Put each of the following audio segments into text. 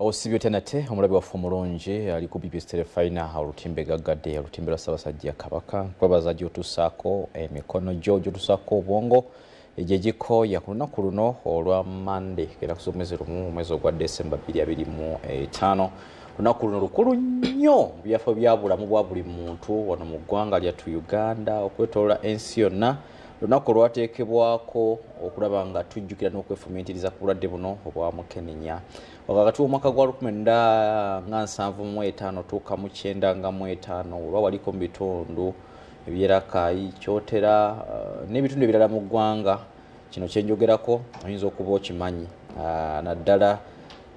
Osibyo tenate omulabi wa Fomulonje ali ku BBS Telefina olutimbe gaggadde olutimbe lwa Ssaabasajja Kabaka kwabaza gyotusaako emikono gyo gyotusaako obwongo ejejiko ya ku lunaku luno olwa Monday era ku mwezi ogwa December 2025 lunaku luno lukulu nnyo byafo byabulamu bwa buli muntu wano mu ggwanga lyattu Uganda okwetolola ensi yonna lunaku lwateekebwako okulaba nga tujjukira n'okwefumiitiriza ku bulwadde buno obwa mukenenya wakati w'omwaka gwa 1975 tuuka mu 95 olwa waliko mu bitundu ebyerakayi kyotera n'ebitundu ebirala mu ggwanga kino kyenjogerako oyinza okuba okimanyi naddala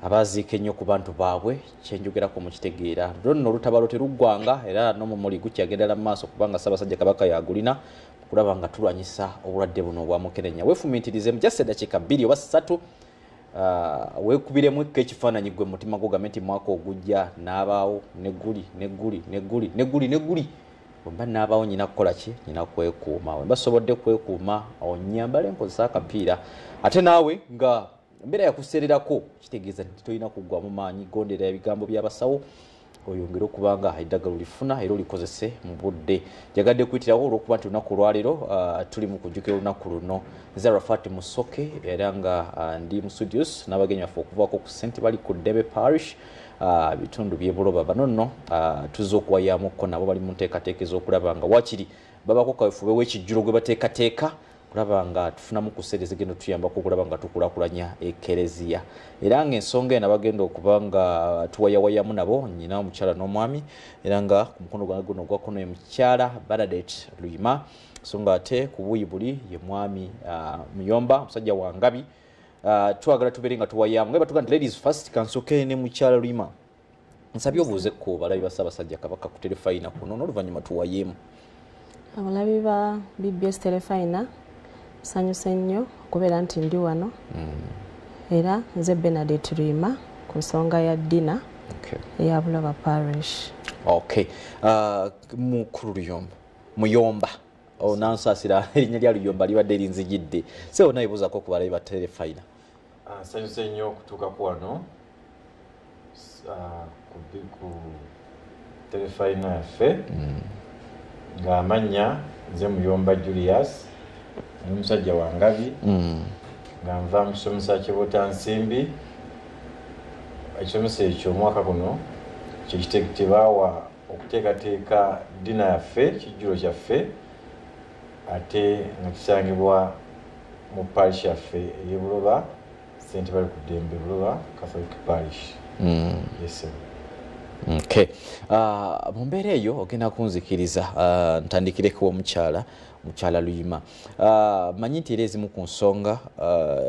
abaziika ennyo ku bantu baabwe kyenjogerako mukitegeera lwonno olutabalo teruggwanga era n'omumuli gukyagendera mu maaso kubanga Ssaabasajja Kabaka yagulina kulaba nga tulwanyisa obulwadde buno obwa mukenenya weefumiitirize just eddakiika 2 oba 3 weekubiremu ekifaananyi gwe mutima gwo gamenti mwaka ogujja n'abaawo neguli bwemba n'abaawo nyina kukola ki nyina kwekuuma wemba sobodde kwekuuma onyambala enkozesa akapiira ate naawe nga embeera yakuseererako kitegeeza nti tolina kuggwamu maanyi gondera ebigambo by'abasawo oyongere okubanga eddagala olifuna era olikozese mu budde jagadde kuyitirawo olw'okuba nti olunaku olwaleero tuli mu kujjukira olunaku luno Zarafat Musoke era nga ndi mu studios n'abagenyi baffe okuvaako ku St. bali ku Debe Parish bitundu by'ebuloba bano nno tuzze okuwayamukko nabo bali mu nteekateeka ez'okulaba nga wakiri babako kaweefube w'ekijjulo gwe bateekateeka kulaba nga tufunamu ku ssente zigenda tuyambako okulaba nga tukulaakulanya ekereziya era ng'ensonga eno bagenda okuba nga tuwayawayamu nabo nnyina omukyala n'omwami era nga ku mukono gwange guno ogwakono ye mukyala Bernadette Luyima so nga ate ku buuyi buli ye mwami Muyomba omusajja wa Ngabi twagala tubeere nga tuwayamu nga batuga nti ladies first kansoke ne mukyala Luyima nsabye obuuzekko balabi ba Ssaabasajja Kabaka ku Telefina kuno n'oluvannyuma tuwayeemu abalabi ba BBS Telefina sanyuse nnyo kubeera nti ndi wano era nze Bernadette Luyima ku nsonga ya ddina eya Buloba Parish. Mukulu Muyomba onansaasira erinnya lya Luyomba libadde linzijidde se onaayibuuzako ku balabi ba Telefina. Sanyuse nnyo okutuukako wano ku Telefina yaffe ng'amannya nze Muyomba Julius n'omusajja wa Ngabi nga nva mu kisomesa ky'Ebutansimbi. Ekisomesa ekyo omwaka guno kyekitebaawa okuteekateeka ddina yaffe kijjulo kyaffe ate nga kisangibwa mu parish yaffe ey'Ebuloba St. bali ku Ddembe Buloba Catholic Parish. Yes. Mu mbeera eyo ogenda kunzikiriza ntandikireko omukyala Luyima manyi nti era ezimu ku nsonga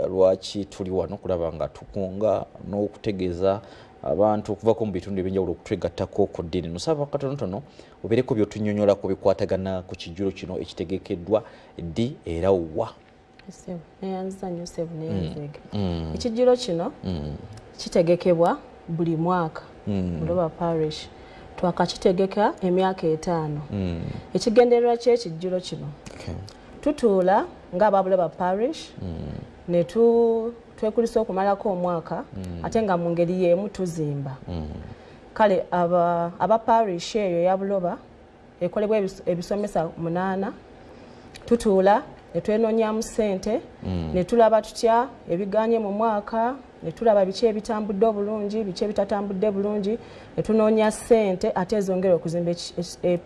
lwaki tuli wano kulaba nga tukunga n'okutegeeza abantu okuvaako mu bitundu ebyenjawulo okutwegattako ku ddiini nosaba katonotono obeereko byotunyonyolako bikwatagana ku kijjulo kino ekitegekeddwa ddi era wa ekijjulo kino kitegekebwa buli mwaka Buloba Parish twakakitegeka emyaka 5 ekigendererwa ky'ekijjulo kino tutuula ng'aba Buloba Parish ne twekulisa okumalako omwaka ate nga mu ngeri y'emu tuzimba kale aba parish eyo ya Buloba ekolebwa ebisomesa 8 tutuula ne twenonyaamu ssente ne tulaba tutya ebiganye mu mwaka ne tulaba biki ebitambudde obulungi biki ebitatambudde bulungi ne tunoonya ssente ate ezongera okuzimba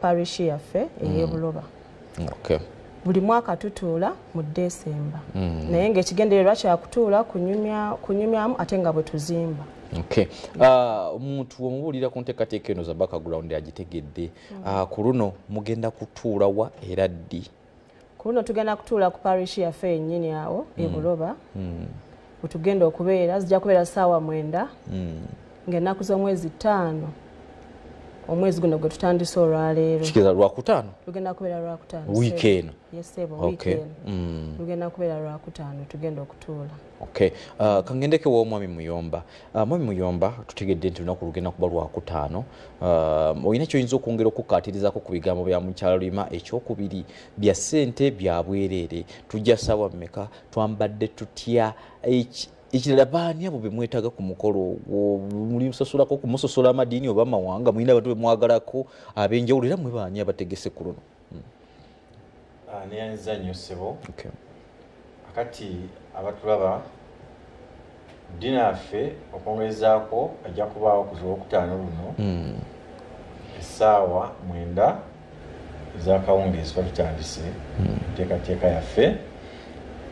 parish yaffe ey'Ebuloba. Buli mwaka tutuula mu December naye ng'ekigendererwa kyakutuula kunyumyamu ate nga bwe tuzimba. Omuntu omubuulira ku nteekateeka eno za background agitegedde ku luno mugenda kutuula wa era ddi? Ku luno tugenda kutuula ku parish yaffe yennyini awo eBuloba wetugenda okubeera zijja kubeera ssaawa 9 ng'ennaku z'omwezi 5 omwezi guno gwe tutandise olwaleero kigeza lwakutaano tugenda kubeera lwakutaano weekend. Tugenda kubeera lwakutaano tugenda okutuula. Kangendeke w'omwami Muyomba. Mwami Muyomba tutegedde nti lunaku lugenda kuba lwakutaano olina kyoyinza okwongera okukkaatirizako ku bigambo bya mukyala Luyima ekyokubiri bya ssente bya bwereere tujja ssaawa mmeka twambadde tutya ekirala baani abo be mwetaaga ku mukolo ogwo mulimusasulako kumusosola amadiini oba amawanga mulina abantu bemwagalako ab'enjawulo era mwe baani abategese ku luno? Neyanyiza nnyo ssebo. Akati abatulaba ddiini yaffe okwongerezaako ajja kubaawo ku Lwokutaano luno essaawa 9 ez'akawungeezi batutandise enteekateeka yaffe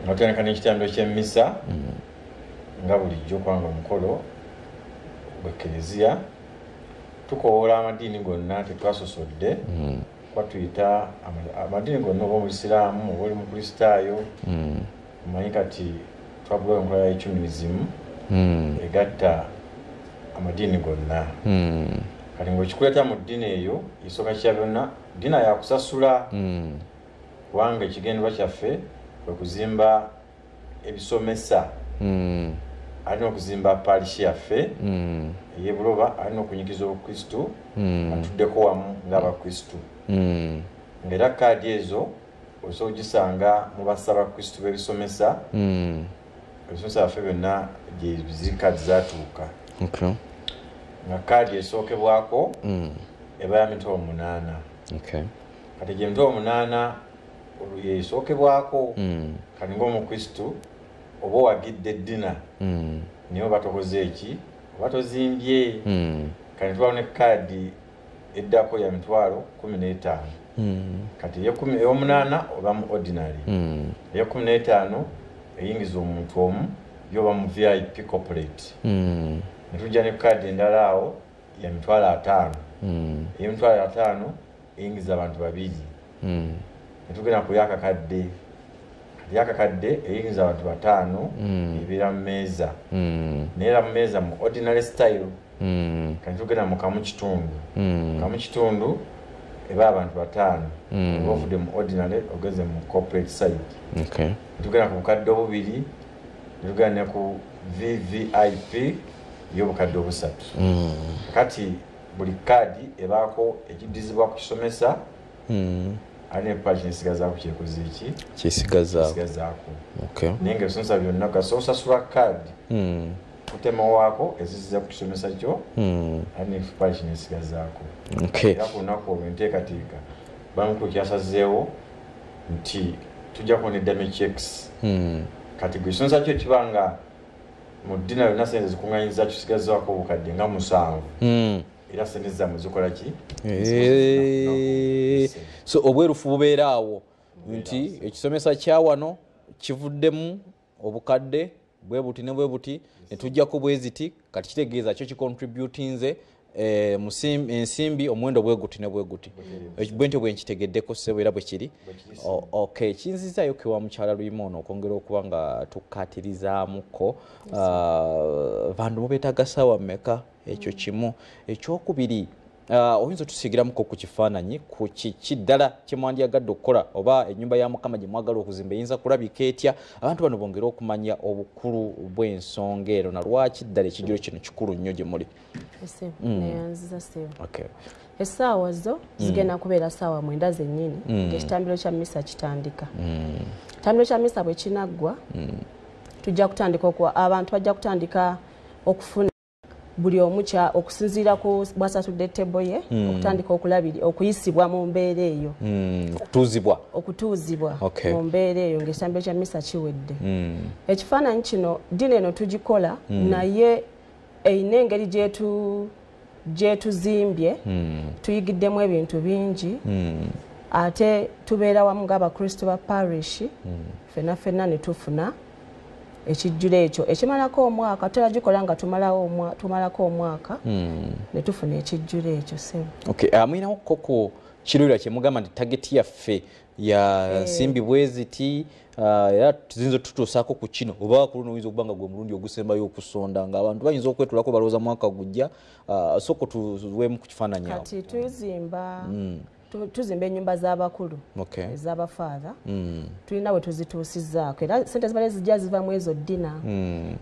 nga tutandika n'ekitambiro ky'emmisa nga bulijjo kubanga omukolo gw'Eklezia tukowoola amadiini gonna tetwasosodde kuba tuyita amadiini gonna oba Omuisiraamu oba oli Mukristaayo omanyi kati twagulawo enkola ya ekyumirizimu egatta amadiini gonna kati ng'okikuleeta mu ddiini eyo ekisooka kya byonna ddiini yakusasula kubanga ekigendebwa kyaffe kwe kuzimba ebisomesa alina okuzimba paalishi yaffe ey'ebuloba alina okunyigiza obukristu atuddeko wamu ng'abakristu ng'era kaadi ezo osobola ogisanga mu bassabakristu b'ebisomesa ebisomesa byaffe byonna gye ziri kaadi zaatuuka nga kaadi esookebwako eba ya mitwalo 8 kati gye mitwalo 8 yeesookebwako kati ng'omukristu oba wagidde ddina niyo batokoze eki oba tozimbye kati twawo ne kaadi eddako ya mitwalo 15 kati ey'omunaana oba mu ordinary eya15 eyingiza omuntu omu yoba mu VIP corporate netujja ne kaadi endala awo ya mitwalo 5 ey'emitwalo 5 eyingiza abantu 2 netugenda ku yakakadde yakakadde eyingiza abantu 5 ebeera mu meeza neera mu meeza mu ordinary style kati tugenda mu kamu kitundu eba abantu 5 ovudde mu ordinary ogeze mu corporate side netugenda ku bukadde obubiri netugenda ne ku VVIP y'obukadde obusatu kati buli kaadi ebaako ekiddizibwa ku kisomesa alina epaji nesigazaako kyekoze eki kyesigazaako naye nga ebisomesa byonna gasosasula kaadi kutema waako ezisiza ku kisomesa kyo alina epaji nesigazaako era ku lunaku olwo enteekateeka bamukulu kyasazeewo nti tujja kubona edame checks kati gwe kisomesa kyo kibanga mu ddiina yonna sente zikuŋŋanyiza kisigazaako obukadde nga 7 era sente zammwe zikola ki so obwerufu bubeera awo nti ekisomesa kya wano kivuddemu obukadde bwe buti ne bwe buti ne tujjako bwe ziti kati kitegeeza kyo kicontributinze ensimbi omuwendo bwe guti ne bwe guti bwentyo bwe nkitegeddeko ssebo era bwe kiri okay kinzizaayo kewa mukyala Luyima okwongera okuba nga tukkaatirizaamuko bantu mubeetaaga ssaawa mmeka ekyo kimu ekyokubiri oyinza otusigiramuko ku kifaananyi ku kiki ddala kye mwandyagadde okukola oba ennyumba ya Mukama gye mwagala okuzimba eyinza kulabika etya abantu bano bongere okumanya obukulu bw'ensonga eno na lwaki ddala ekijjulo kino kikulu nnyo gye muli neyanziza ssebo essaawa zo zigenda kubeera ssaawa 9 zennyini ng'ekitambiro kya mmisa kitandika ekitambiro kya mmisa bwe kinaggwa tujja kutandika abantu bajja kutandika okufuna buli omukya okusinziira ku bwasatudde tebo ye okutandika okuyisibwa mu mbeera eyo okutuuzibwa mu mbeera eyo ng'ekitambiro kya mmisa kiwedde ekifaananyi kino ddiini eno tugikola naye eyina engeri gyetuzimbye tuyigiddemu ebintu bingi ate tubeera wamu ng'abakristo ba parish ffenna ne tufuna ekijjulo ekyo ekimalako omwaka tulagikola nga tumalako omwaka ne tufuna ekijjulo ekyo ssebo mwinawo koko kirulira kye mugamba nti tageti yaffe ya nsimbi bwe ziti era tuzinza tutuusaako ku kino oba ku luno oyinza okuba nga gwe mulundi ogusembayo okusonda nga abantu bayinza okwetulako balowooza mwaka gujja soko tuweemu ku kifaananyi awo kati tuzimba ennyumba z'abakulu ez'abafaatha tulina bwe tuzituusizzaako era sente zibale zijja ziva mu ezo ddina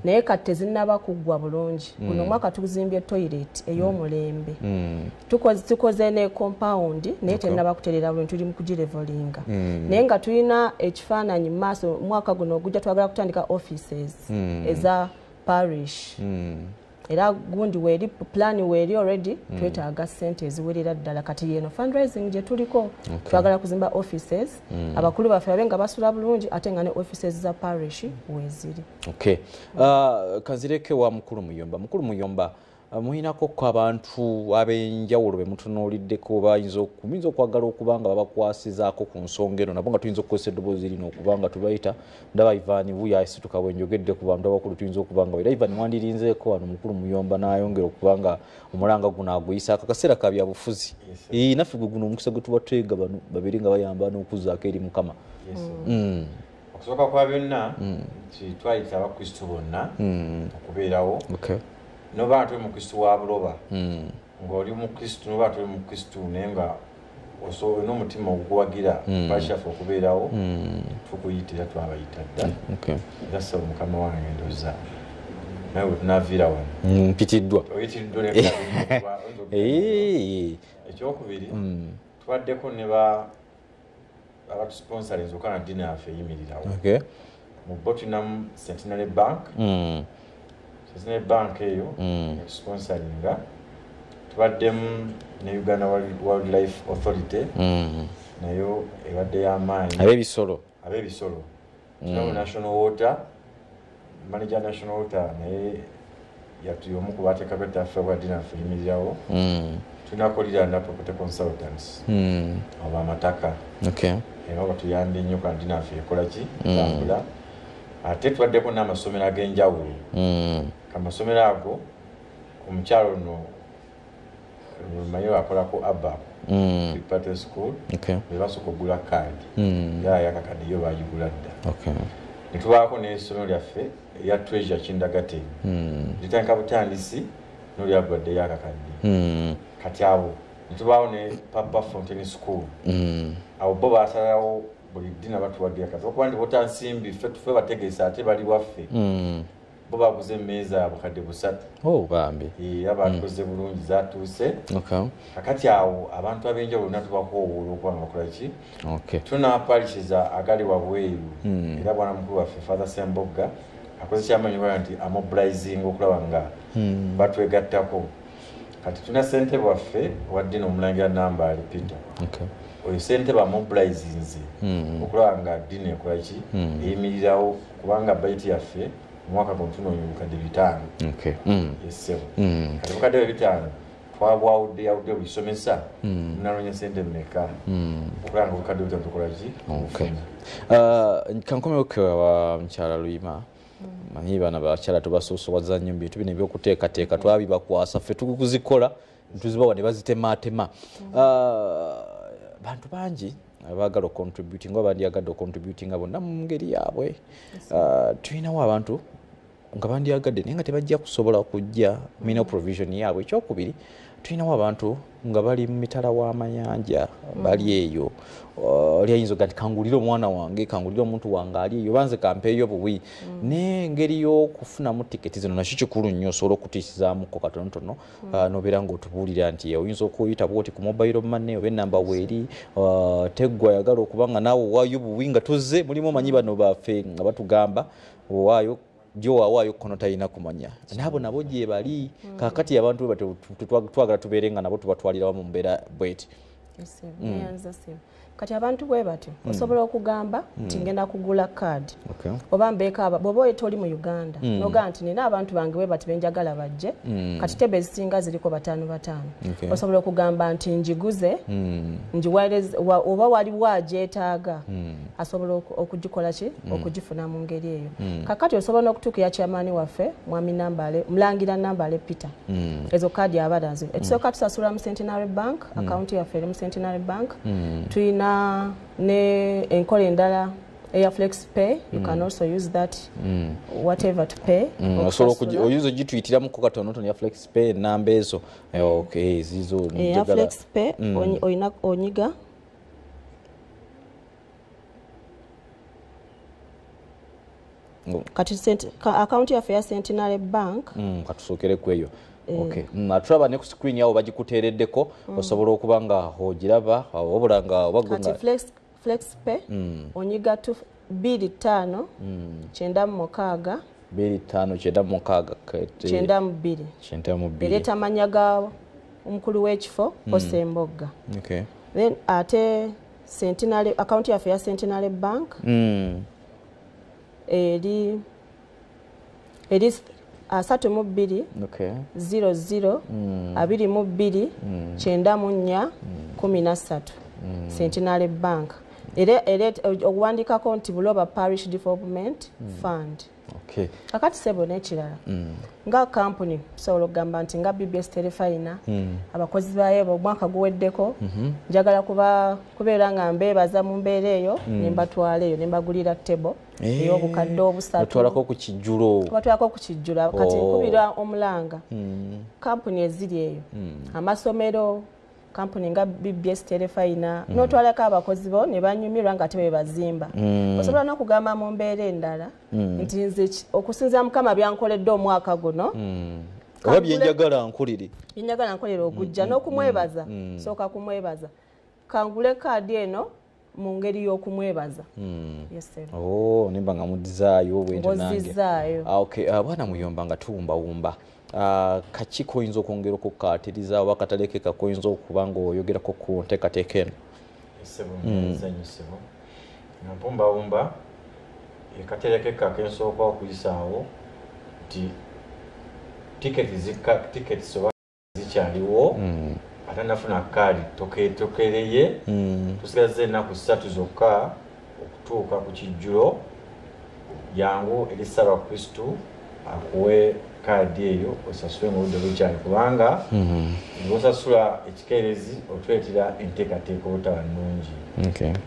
naye kati tezinnaba kuggwa bulungi guno omwaka tuzimbye toyireti ey'omulembe tukoze ne compound naye tennaba kuterera bulungi tuli mu kugirevolinga naye nga tulina ekifaananyi mu maaso omwaka guno ogujja twagala kutandika offices parish era gundi weeri plan weeri already twetaaga ssente eziwerera ddala kati yeno fundraising gye tuliko twagala kuzimba offices abakulu baffe babe nga basula bulungi ate nga ne offices za parish weeziri. Kanzireke wa mukulu muyomba muyinako ko abantu ab'enjawulo be mutunuuliddeko bayinza okwagala okubanga babakwasizaako ku nsonga eno nabo nga tuyinza okukozesa eddoboozi lino okubanga tubayita ndaba Ivan Buya asituka bwe njogedde ku bantu abakulu tuyinza okubanga era Ivan wandirinzeeko wano mukulu muyomba n'ayongera okubanga omulanga guno aguyisa akaseera ka byabufuzi naffe gwe guno omukisa gwe tuba twega bano babiri nga bayamba n'okuzaako eri Mukama. Okusooka kwa byonna twayita abakristu bonna okubeerawo noba tuli mukristu wa buloba ng'oli mukristu noba tuli mukristu naye nga olina omutima oguwagira pashafu okubeerawo tukuyitira twabayita dda era saba mukama wange ndoza naye bwe tunaaviira wano mpitiddwa oyitiddwa ekyokubiri tubaddeko ne abatusponsoriza okana ddiini yaffe eyimirirawo mu Bottingham Centenary Bank bank eyo sponsoringa tubaddemu ne Uganda Wildlife Authority nayo ebadde y'amaanyi ab'ebisolo tunawo National Water manager National Water naye yatuyomu ku baateekako ettaffe bwa ddiini yaffe eyimirirawo tunako Liranda Property Consultants oba amataka era batuyambye nnyo ku ddiini yaffe ekola ki tambula ate tubaddeko n'amasomero ag'enjawulo amasomero ago omukyalo no lumanyi akolako ABAP Preparator School bebasooka okugula kaadi era yakakadi yo bayigula dda netubaako n'essomero lyaffe eya Treasure Kindagate litandika butandisi n'olyagwadde yakakadi kati abo netubaawo ne Papa Fountain School abo bo basalawo buli ddiina batuwagira kati okuba ndi botansimbi ffe bategeeza ate bali waffe bo baguze emmeeza abukadde 3 bambi era batukoze bulungi zatuuse kakati awo abantu ab'enjawulo natubakoowoola okubanga bakola ki tuna parishes agali wabweru era bwana mukulu waffe Father Sembogga akoze kyamanyi bala nti amobilizing okulaba nga batwegattako kati tuna ssentebe waffe waddina omulangira Nambaale Peter oyo ssentebe amobilizinze okulaba nga ddiini ekola ki eyimirirawo kubanga budget yaffe mwaka kontuno yukadde 5 yesebo kati bukadde 5 twabwawudde yawudde bisomesa nalonya sente mmeka okulanga bukadde tukola ki kankomeo kwa mchala Luyima manyi bana bakyala tubasuusuwaza nnyo bintu bino ebyokuteekateeka twabibakwasa ffe tukuzikola tuzibawa ne bazitematema bantu bangi abagala contributing ngo abandi agada contributing abonna mu ngeri yaabwe tulinawo abantu nga bandi agadde naye nga tebajja kusobola kujja mina provision yaabwe ekyokubiri tulinawo abantu nga bali mu mitala w'amayanja bali eyo oli ayinza gati kangulira omwana wange kangulira omuntu wange ali eyo banze kampeeyo buwi n'engeri y'okufunamu tiketi zino nakyo kikulu nnyo osobola okutiisizaamuko katonotono nobeera ng'otubuulira nti oyinza okuyita bwoti ku mobile money oba ennamba weeri teggwa ayagala okuba nga naawe owaayo buwi nga tuzze mulimu omanyi bano baffe nga batugamba owaayo gyowaayo kono talina kumanya nabo nabo gye bali kakati abantu twagala tubeere nga nabo tubatwalira mu mbeera bweti kati abantu bwe batyo osobola okugamba nti ngenda kugula kaadi oba mbeekaaba bw'oba oyita oli mu Uganda nogaa nti nina abantu bange bwe bati benjagala bajje kati tebe ezisinga ziriko 5 osobola okugamba nti njiguze njiweereza oba waliwo agyetaaga asobola okugikola ki okugifuna mu ngeri eyo kakati osobola n'okutuukira kyamaani waffe mwami Nambaale mulangira Nambaale Peter ezo kaadi abalaze ekisooka tusasula mu Centenary Bank akaunti yaffe eri mu Centenary Bank tuyina ne enkola endala Air Flex Pay you can also use that whatever to pay so oyuzo gituyitira mu katonotono ya Flex Pay namba ezo zizo Air Flex Pay oyina onyiga kati account ya Centenary Bank katusokere kweyo turaba ne ku screen yawo bagikuteereddeko osobola okuba nga ogiraba wabula nga obagonga kati Flex Pay onyiga 25 96 2596 ereeta amannya ga omukulu w'ekifo Osembogga. Then ate Centenary account yaffe ya Centenary Bank eri 32 00 22 94 13 Centenary Bank. Okuwandikako nti Buloba Parish Development Fund. Kakati sebo n'ekirala nga kampuni tusobola okugamba nti nga BBS Telefina abakozi baayo omwaka guweddeko njagala kubeera nga mbeebaza mu mbeera eyo ne mbatwala eyo ne mbagulira tebo ey'obukadde obusatu batwalako ku kijjulo kati nkubira omulanga kampuni eziri eyo amasomero kampuni nga BBS Telefina n'otwalako abakozi bo ne banyumirwa nga tebe bazimba osobola n'okugamba mu mbeera endala nti nze okusinza Mukama byankoledde omwaka guno oba byenjagala nkulire ogujja n'okumwebaza sooka kumwebaza kangule kaadi eno mu ngeri y'okumwebaza nimba nga mudizaayo bwentyo nange bwana Muyomba nga tuwumbawumba kaki koyinza okwongera okukkaatiriza oba kataleke kakoyinza okuba nga oyogerako ku nteekateeka eno? Nsanyusibwa nga mpumbawumba katerekeka kensooka okuyisaawo nti tiketi soba zikyaliwo ate nafuna kaadi tokereye tusigaze ennaku 3 zokka okutuuka ku kijjulo yangu eri Ssaabakristu akuwe kaadi eyo osasule mu budde bukyali kubanga ng'osasula ekikeerezi otwetera enteekateeka obutaba nnungi.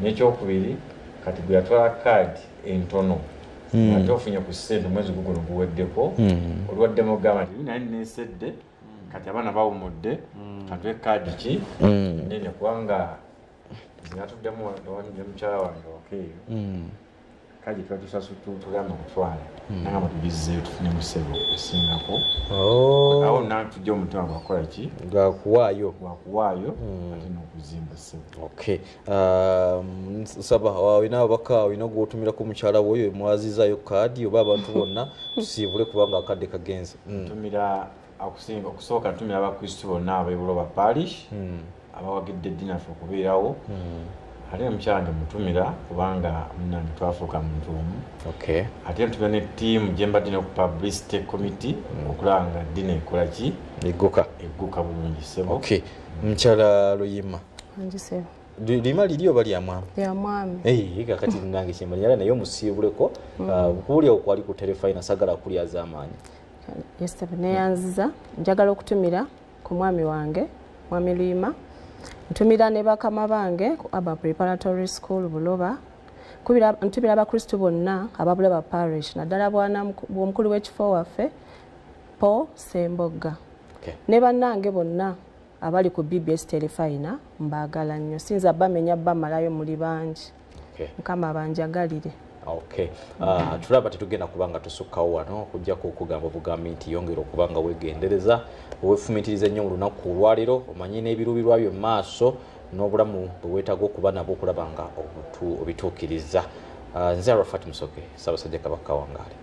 N'ekyokubiri kati gwe yatwala kaadi entono ate ofunye ku ssente omwezi guguno guweddeko olwaddemu ogamba nti nali neesedde kati abaana bawumudde katwe kaadi ki nene kubanga zinatuddemu ne mukyala wange wakeeyo kaji tuba tusasutulama kutwala nanga tubizeeyo tufune mu ssebo esingako awo natujja omutima gwakola ki gwakuwaayo ate n'okuzimba ssebo. Nsaba olina ababaka olina gwotumirako mukyala woyo mwazizaayo kaadi oba abantu bonna tusiibule kubanga akadde kagenze? Ntumira okusooka ntumira abakristu bonna ab'e Buloba Parish abawagidde eddinaffe okubeerawo ate mukyala mutumira kubanga munange twafuuka muntu omu. Ate ntumira ne ttiimu gye mbadde ne ku publicity committee okulaba nga ddina ekola ki egguka bulungi ssebo. Mukyala Luyima lima liri oba lya mwami? Kakati nange kyemali era naye omusiibuleko kuwulya okwali ku Telefina sagala kulyaza amaanyi. Neyanziza njagala okutumira ku mwami wange Mwami Luyima, ntumira ne bakama bange ku Aba Preparatory School Buloba, ntumira abakristu bonna aba Buloba Parish naddala bw'omukulu w'ekifo waffe Paul Sembogga ne bannange bonna abali ku BBS Telefina mbaagala nnyo sinza bamenya bamalayo muli bangi Mukama banjagalire. Tulaba tetugenda kubanga tusukkawo wano okujjako okugamba obugambi nti yongera okubanga weegendereza oweefumiitiriza ennyo mu lunaku olwaleero omanye n'ebiruubirwa byo mu maaso n'obulamu bwe weetaaga okuba nabwo okulaba nga obituukiriza. Nze Arafat Musoke, Ssaabasajja Kabaka Wangaale.